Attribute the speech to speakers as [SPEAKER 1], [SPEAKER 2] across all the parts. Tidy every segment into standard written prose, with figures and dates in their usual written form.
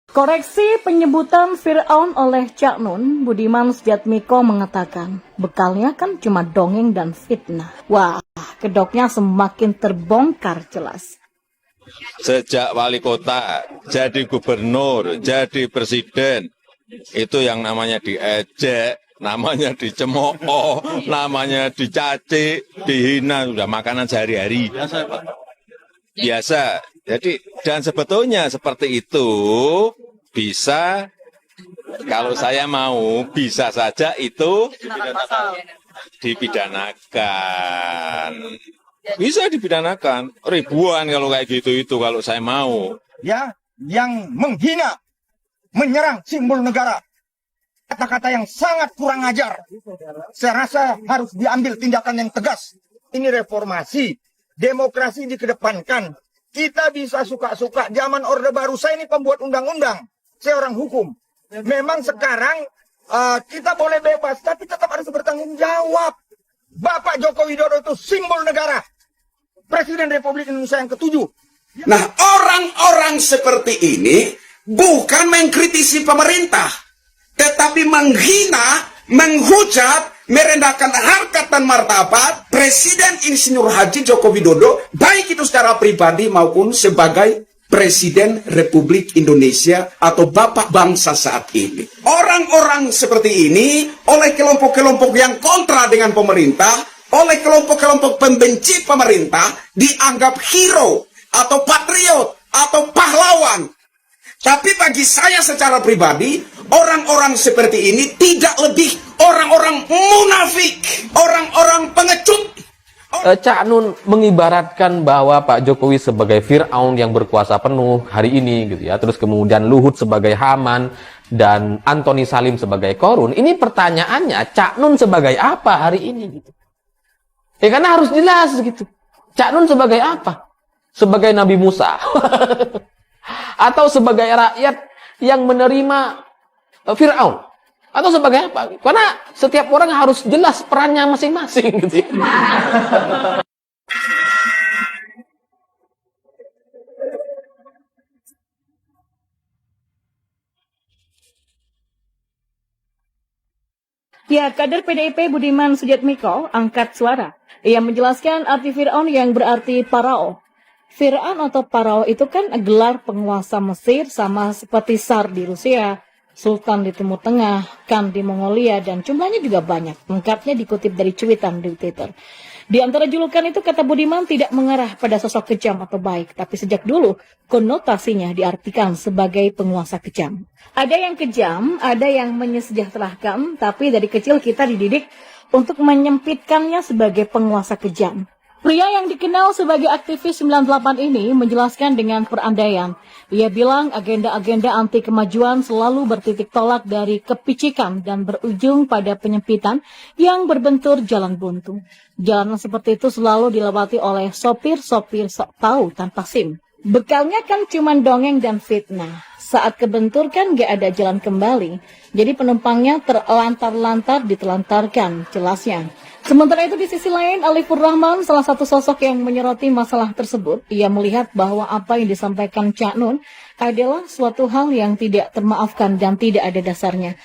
[SPEAKER 1] Koreksi penyebutan Fir'aun oleh Cak Nun, Budiman Sujatmiko mengatakan, bekalnya kan cuma dongeng dan fitnah. Wah, kedoknya semakin terbongkar jelas.
[SPEAKER 2] Sejak wali kota, jadi gubernur, jadi presiden, itu yang namanya diejek, namanya dicemooh, namanya dicaci, dihina, sudah makanan sehari-hari. Biasa. Jadi, dan sebetulnya seperti itu bisa, kalau saya mau, bisa saja itu dipidanakan. Bisa dipidanakan. Ribuan kalau kayak gitu itu kalau saya mau.
[SPEAKER 3] Ya, yang menghina, menyerang simbol negara. Kata-kata yang sangat kurang ajar. Saya rasa harus diambil tindakan yang tegas. Ini reformasi, demokrasi dikedepankan. Kita bisa suka-suka. Zaman Orde Baru, saya ini pembuat undang-undang. Saya orang hukum. Memang sekarang kita boleh bebas, tapi tetap harus bertanggung jawab. Bapak Joko Widodo itu simbol negara. Presiden Republik Indonesia yang ke-7.
[SPEAKER 4] Nah, orang-orang seperti ini bukan mengkritisi pemerintah, tetapi menghina, menghujat, merendahkan harkat dan martabat Presiden Insinyur Haji Joko Widodo, baik itu secara pribadi maupun sebagai Presiden Republik Indonesia atau Bapak Bangsa saat ini. Orang-orang seperti ini oleh kelompok-kelompok yang kontra dengan pemerintah, oleh kelompok-kelompok pembenci pemerintah, dianggap hero atau patriot atau pahlawan. Tapi bagi saya secara pribadi, orang-orang seperti ini tidak lebih orang-orang munafik, orang-orang pengecut.
[SPEAKER 5] Cak Nun mengibaratkan bahwa Pak Jokowi sebagai Fir'aun yang berkuasa penuh hari ini gitu ya. Terus kemudian Luhut sebagai Haman dan Antoni Salim sebagai Korun. Ini pertanyaannya, Cak Nun sebagai apa hari ini gitu. Ya karena harus jelas gitu. Cak Nun sebagai apa? Sebagai Nabi Musa. Atau sebagai rakyat yang menerima Fir'aun. Atau sebagai apa? Karena setiap orang harus jelas perannya masing-masing gitu.
[SPEAKER 1] Ya, kader PDIP Budiman Sujatmiko angkat suara. Ia menjelaskan arti Fir'aun yang berarti Parao. Fir'aun atau Parao itu kan gelar penguasa Mesir sama seperti Tsar di Rusia, Sultan di Timur Tengah, Khan di Mongolia, dan jumlahnya juga banyak. Lengkapnya dikutip dari cuitan di Twitter. Di antara julukan itu, kata Budiman, tidak mengarah pada sosok kejam atau baik, tapi sejak dulu konotasinya diartikan sebagai penguasa kejam. Ada yang kejam, ada yang menyejahterakan, tapi dari kecil kita dididik untuk menyempitkannya sebagai penguasa kejam. Pria yang dikenal sebagai aktivis 98 ini menjelaskan dengan perandaian. Ia bilang agenda-agenda anti kemajuan selalu bertitik tolak dari kepicikan dan berujung pada penyempitan yang berbentur jalan buntu. Jalan seperti itu selalu dilewati oleh sopir-sopir sok tahu tanpa SIM. Bekalnya kan cuma dongeng dan fitnah. Saat kebentur kan gak ada jalan kembali. Jadi penumpangnya terlantar-lantar ditelantarkan, jelasnya. Sementara itu di sisi lain, Alifur Rahman, salah satu sosok yang menyoroti masalah tersebut, ia melihat bahwa apa yang disampaikan Cak Nun adalah suatu hal yang tidak termaafkan dan tidak ada dasarnya.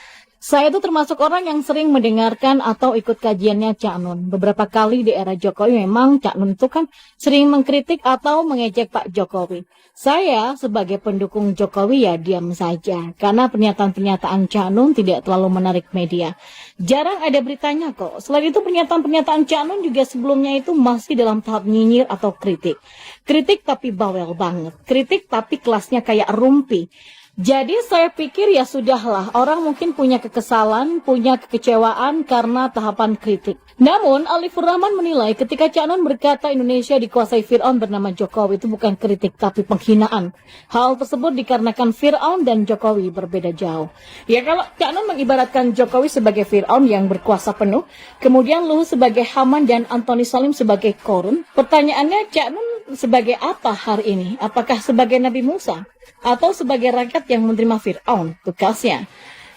[SPEAKER 1] Saya itu termasuk orang yang sering mendengarkan atau ikut kajiannya Cak Nun. Beberapa kali di era Jokowi memang Cak Nun itu kan sering mengkritik atau mengejek Pak Jokowi. Saya sebagai pendukung Jokowi ya diam saja. Karena pernyataan-pernyataan Cak Nun tidak terlalu menarik media. Jarang ada beritanya kok. Selain itu pernyataan-pernyataan Cak Nun juga sebelumnya itu masih dalam tahap nyinyir atau kritik. Kritik tapi bawel banget. Kritik tapi kelasnya kayak rumpi. Jadi saya pikir ya sudahlah, orang mungkin punya kekesalan, punya kekecewaan karena tahapan kritik. Namun, Alifur Rahman menilai ketika Cak Nun berkata Indonesia dikuasai Fir'aun bernama Jokowi itu bukan kritik tapi penghinaan. Hal tersebut dikarenakan Fir'aun dan Jokowi berbeda jauh. Ya kalau Cak Nun mengibaratkan Jokowi sebagai Fir'aun yang berkuasa penuh, kemudian Luhut sebagai Haman dan Antoni Salim sebagai Korun, pertanyaannya Cak Nun sebagai apa hari ini? Apakah sebagai Nabi Musa? Atau sebagai rakyat yang menerima Fir'aun, tugasnya.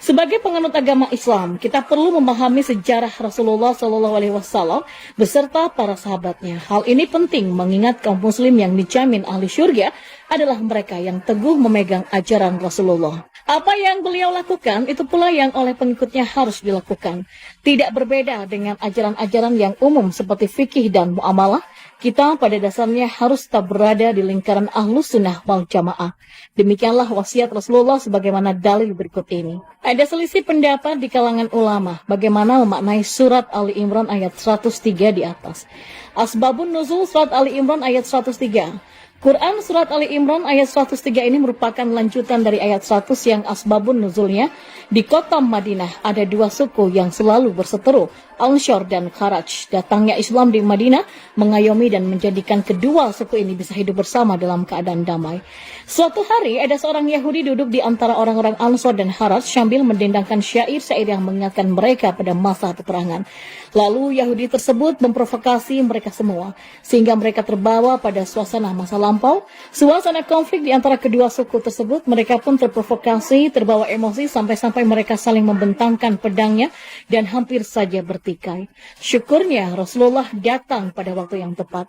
[SPEAKER 1] Sebagai penganut agama Islam, kita perlu memahami sejarah Rasulullah SAW beserta para sahabatnya. Hal ini penting mengingat kaum muslim yang dijamin ahli syurga adalah mereka yang teguh memegang ajaran Rasulullah. Apa yang beliau lakukan, itu pula yang oleh pengikutnya harus dilakukan. Tidak berbeda dengan ajaran-ajaran yang umum seperti fikih dan muamalah, kita pada dasarnya harus tetap berada di lingkaran Ahlus Sunnah wal Jamaah. Demikianlah wasiat Rasulullah sebagaimana dalil berikut ini. Ada selisih pendapat di kalangan ulama bagaimana memaknai surat Ali Imran ayat 103 di atas. Asbabun nuzul surat Ali Imran ayat 103. Quran Surat Ali Imran ayat 103 ini merupakan lanjutan dari ayat 100 yang asbabun nuzulnya. Di kota Madinah ada dua suku yang selalu berseteru, Ansor dan Kharaj. Datangnya Islam di Madinah mengayomi dan menjadikan kedua suku ini bisa hidup bersama dalam keadaan damai. Suatu hari ada seorang Yahudi duduk di antara orang-orang Ansor dan Kharaj sambil mendendangkan syair-syair yang mengingatkan mereka pada masa peperangan. Lalu Yahudi tersebut memprovokasi mereka semua sehingga mereka terbawa pada suasana masa lampau, suasana konflik di antara kedua suku tersebut. Mereka pun terprovokasi, terbawa emosi sampai-sampai mereka saling membentangkan pedangnya dan hampir saja bertikai. Syukurnya Rasulullah datang pada waktu yang tepat.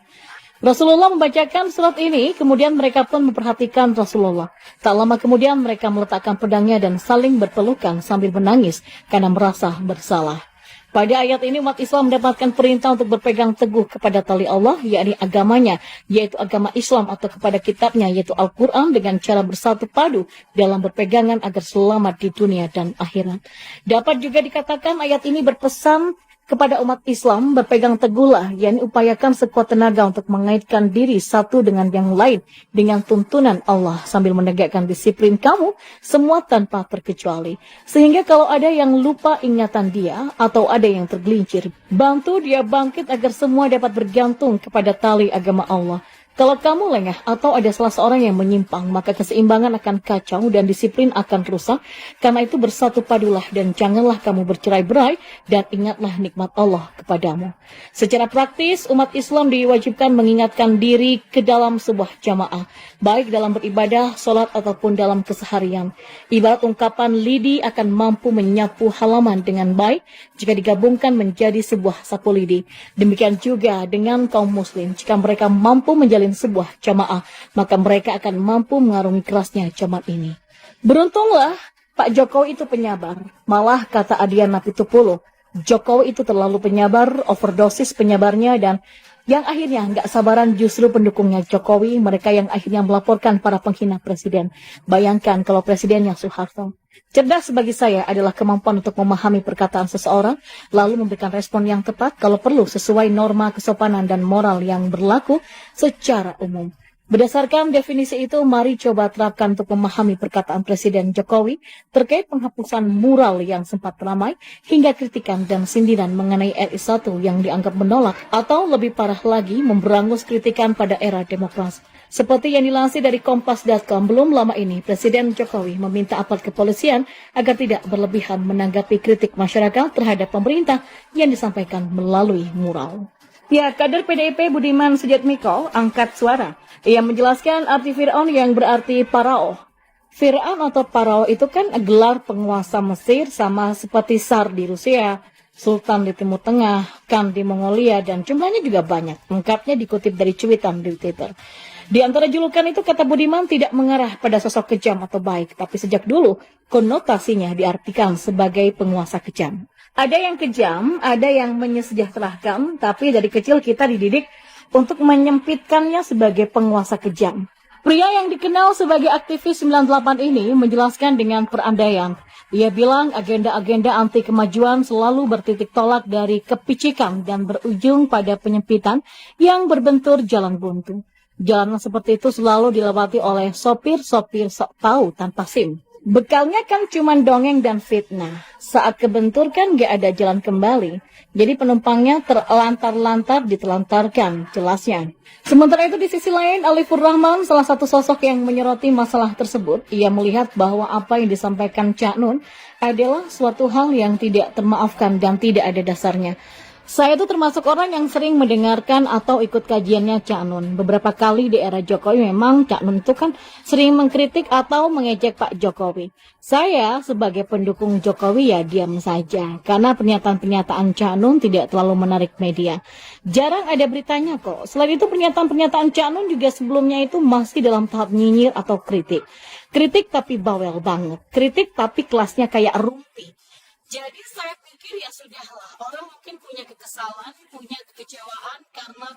[SPEAKER 1] Rasulullah membacakan surat ini, kemudian mereka pun memperhatikan Rasulullah. Tak lama kemudian mereka meletakkan pedangnya dan saling berpelukan sambil menangis karena merasa bersalah. Pada ayat ini umat Islam mendapatkan perintah untuk berpegang teguh kepada tali Allah, yakni agamanya, yaitu agama Islam, atau kepada kitabnya, yaitu Al-Quran, dengan cara bersatu padu dalam berpegangan agar selamat di dunia dan akhirat. Dapat juga dikatakan ayat ini berpesan kepada umat Islam berpegang teguhlah, yakni upayakan sekuat tenaga untuk mengaitkan diri satu dengan yang lain dengan tuntunan Allah sambil menegakkan disiplin kamu semua tanpa terkecuali. Sehingga kalau ada yang lupa ingatan dia atau ada yang tergelincir, bantu dia bangkit agar semua dapat bergantung kepada tali agama Allah. Kalau kamu lengah atau ada salah seorang yang menyimpang, maka keseimbangan akan kacau dan disiplin akan rusak. Karena itu bersatu padulah dan janganlah kamu bercerai-berai dan ingatlah nikmat Allah kepadamu. Secara praktis, umat Islam diwajibkan mengingatkan diri ke dalam sebuah jamaah, baik dalam beribadah, sholat, ataupun dalam keseharian. Ibarat ungkapan lidi akan mampu menyapu halaman dengan baik jika digabungkan menjadi sebuah sapu lidi. Demikian juga dengan kaum muslim, jika mereka mampu menjalin sebuah jamaah, maka mereka akan mampu mengarungi kerasnya jamaah ini. Beruntunglah Pak Jokowi itu penyabar. Malah kata Adiana Pitupulu, Jokowi itu terlalu penyabar, overdosis penyabarnya, dan yang akhirnya nggak sabaran justru pendukungnya Jokowi, mereka yang akhirnya melaporkan para penghina presiden. Bayangkan kalau presidennya Soeharto. Cerdas bagi saya adalah kemampuan untuk memahami perkataan seseorang, lalu memberikan respon yang tepat kalau perlu sesuai norma kesopanan dan moral yang berlaku secara umum. Berdasarkan definisi itu, mari coba terapkan untuk memahami perkataan Presiden Jokowi terkait penghapusan mural yang sempat ramai hingga kritikan dan sindiran mengenai RI1 yang dianggap menolak atau lebih parah lagi memberangus kritikan pada era demokrasi. Seperti yang dilansir dari Kompas.com, belum lama ini Presiden Jokowi meminta aparat kepolisian agar tidak berlebihan menanggapi kritik masyarakat terhadap pemerintah yang disampaikan melalui mural. Ya, kader PDIP Budiman Sujatmiko angkat suara. Ia menjelaskan arti Fir'aun yang berarti Parao. Fir'aun atau Parao itu kan gelar penguasa Mesir sama seperti Tsar di Rusia, Sultan di Timur Tengah, Khan di Mongolia, dan jumlahnya juga banyak. Lengkapnya dikutip dari cuitan di Twitter. Di antara julukan itu, kata Budiman, tidak mengarah pada sosok kejam atau baik, tapi sejak dulu konotasinya diartikan sebagai penguasa kejam. Ada yang kejam, ada yang menyejahterakan, tapi dari kecil kita dididik untuk menyempitkannya sebagai penguasa kejam. Pria yang dikenal sebagai aktivis 98 ini menjelaskan dengan perandaian. Ia bilang agenda-agenda anti kemajuan selalu bertitik tolak dari kepicikan dan berujung pada penyempitan yang berbentur jalan buntu. Jalan seperti itu selalu dilewati oleh sopir-sopir sok tahu tanpa SIM. Bekalnya kan cuma dongeng dan fitnah. Saat kebentur kan gak ada jalan kembali. Jadi penumpangnya terlantar-lantar ditelantarkan, jelasnya. Sementara itu di sisi lain, Alifur Rahman, salah satu sosok yang menyoroti masalah tersebut, ia melihat bahwa apa yang disampaikan Cak Nun adalah suatu hal yang tidak termaafkan dan tidak ada dasarnya. Saya itu termasuk orang yang sering mendengarkan atau ikut kajiannya Cak Nun. Beberapa kali di era Jokowi memang Cak Nun itu kan sering mengkritik atau mengejek Pak Jokowi. Saya sebagai pendukung Jokowi ya diam saja. Karena pernyataan-pernyataan Cak Nun tidak terlalu menarik media. Jarang ada beritanya kok. Selain itu pernyataan-pernyataan Cak Nun juga sebelumnya itu masih dalam tahap nyinyir atau kritik. Kritik tapi bawel banget. Kritik tapi kelasnya kayak rumpi. Jadi saya pikir ya sudahlah, orang mungkin punya kekesalan, punya kekecewaan karena